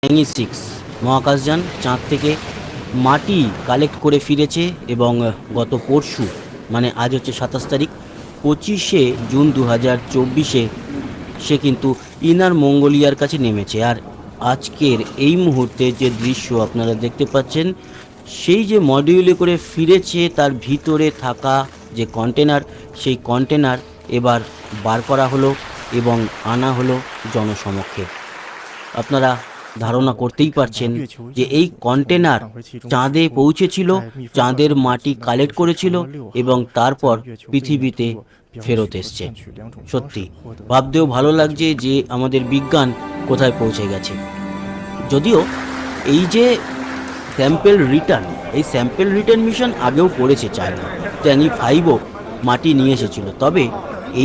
Chang'e 6 মহাকাশযান চাঁদ থেকে মাটি কালেক্ট করে ফিরেছে এবং গত পরশু মানে আজ হচ্ছে 27 তারিখ 25শে জুন 2024 সে কিন্তু ইনার মঙ্গোলিয়ার কাছে নেমেছে। আর আজকের এই মুহূর্তে যে দৃশ্য আপনারা দেখতে পাচ্ছেন, সেই যে মডিউলে করে ফিরেছে তার ভিতরে থাকা যে কন্টেনার, সেই কন্টেনার এবার বার করা হলো এবং আনা হলো জনসমক্ষে। আপনারা ধারণা করতেই পারছেন যে এই কন্টেনার চাঁদে পৌঁছেছিল, চাঁদের মাটি কালেক্ট করেছিল এবং তারপর পৃথিবীতে ফেরত এসছে। সত্যি ভাবতেও ভালো লাগছে যে আমাদের বিজ্ঞান কোথায় পৌঁছে গেছে। যদিও এই যে স্যাম্পেল রিটার্ন মিশন আগেও করেছে চায়না, চ্যাংই 5ও মাটি নিয়ে এসেছিল, তবে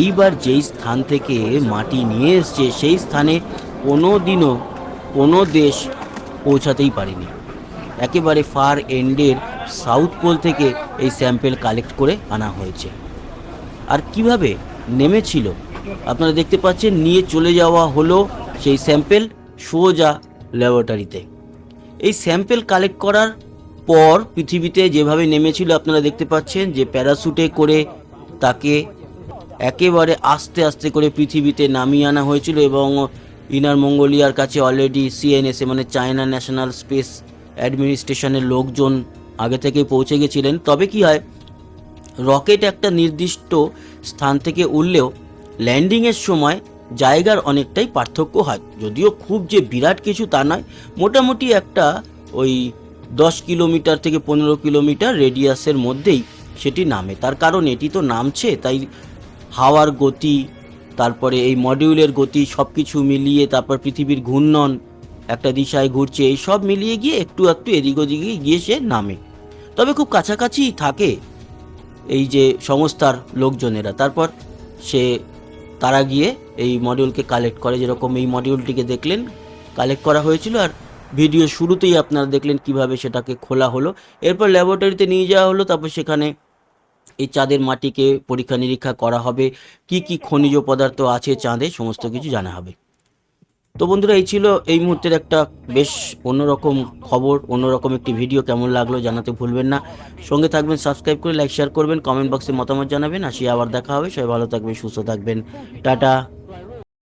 এইবার যেই স্থান থেকে মাটি নিয়ে এসছে সেই স্থানে কোনো দেশ পৌঁছাতেই পারেনি। একেবারে ফার এন্ডের সাউথ পোল থেকে এই স্যাম্পেল কালেক্ট করে আনা হয়েছে। আর কিভাবে নেমেছিল আপনারা দেখতে পাচ্ছেন, নিয়ে চলে যাওয়া হলো সেই স্যাম্পেল সোজা ল্যাবরেটরিতে। এই স্যাম্পেল কালেক্ট করার পর পৃথিবীতে যেভাবে নেমেছিল আপনারা দেখতে পাচ্ছেন যে প্যারাশুটে করে তাকে একেবারে আস্তে আস্তে করে পৃথিবীতে নামিয়ে আনা হয়েছিল এবং ইনার মঙ্গোলিয়ার কাছে অলরেডি সিএনএসএ মানে চায়না ন্যাশনাল স্পেস অ্যাডমিনিস্ট্রেশনের লোকজন আগে থেকেই পৌঁছে গেছিলেন। তবে কি হয়, রকেট একটা নির্দিষ্ট স্থান থেকে উঠলেও ল্যান্ডিংয়ের সময় জায়গার অনেকটাই পার্থক্য হয়, যদিও খুব যে বিরাট কিছু তা নয়, মোটামুটি একটা ওই 10 কিলোমিটার থেকে 15 কিলোমিটার রেডিয়াসের মধ্যেই সেটি নামে। তার কারণ এটি তো নামছে, তাই হাওয়ার গতি, তারপরে এই মডিউলের গতি সব কিছু মিলিয়ে, তারপর পৃথিবীর ঘূর্ণন একটা দিশায় ঘুরছে, এই সব মিলিয়ে গিয়ে একটু এদিক ওদিকে গিয়ে সে নামে। তবে খুব কাছাকাছি থাকে এই যে সংস্থার লোকজনেরা। তারপর তারা গিয়ে এই মডিউলকে কালেক্ট করে, যেরকম এই মডিউলটিকে দেখলেন কালেক্ট করা হয়েছিল আর ভিডিও শুরুতেই আপনারা দেখলেন কিভাবে সেটাকে খোলা হলো। এরপর ল্যাবরেটরিতে নিয়ে যাওয়া হলো, তারপর সেখানে এই চাঁদের মাটিকে পরীক্ষা নিরীক্ষা করা হবে, কি কি খনিজ পদার্থ আছে চাঁদে সমস্ত কিছু জানা হবে। তো বন্ধুরা, এই ছিল এই মুহূর্তের একটা বেশ অন্যরকম খবর, অন্যরকম একটি ভিডিও। কেমন লাগলো জানাতে ভুলবেন না, সঙ্গে থাকবেন, সাবস্ক্রাইব করে লাইক শেয়ার করবেন, কমেন্ট বক্সে মতামত জানাবেন। আসি আবার দেখা হবে, সবাই ভালো থাকবেন, সুস্থ থাকবেন, টাটা।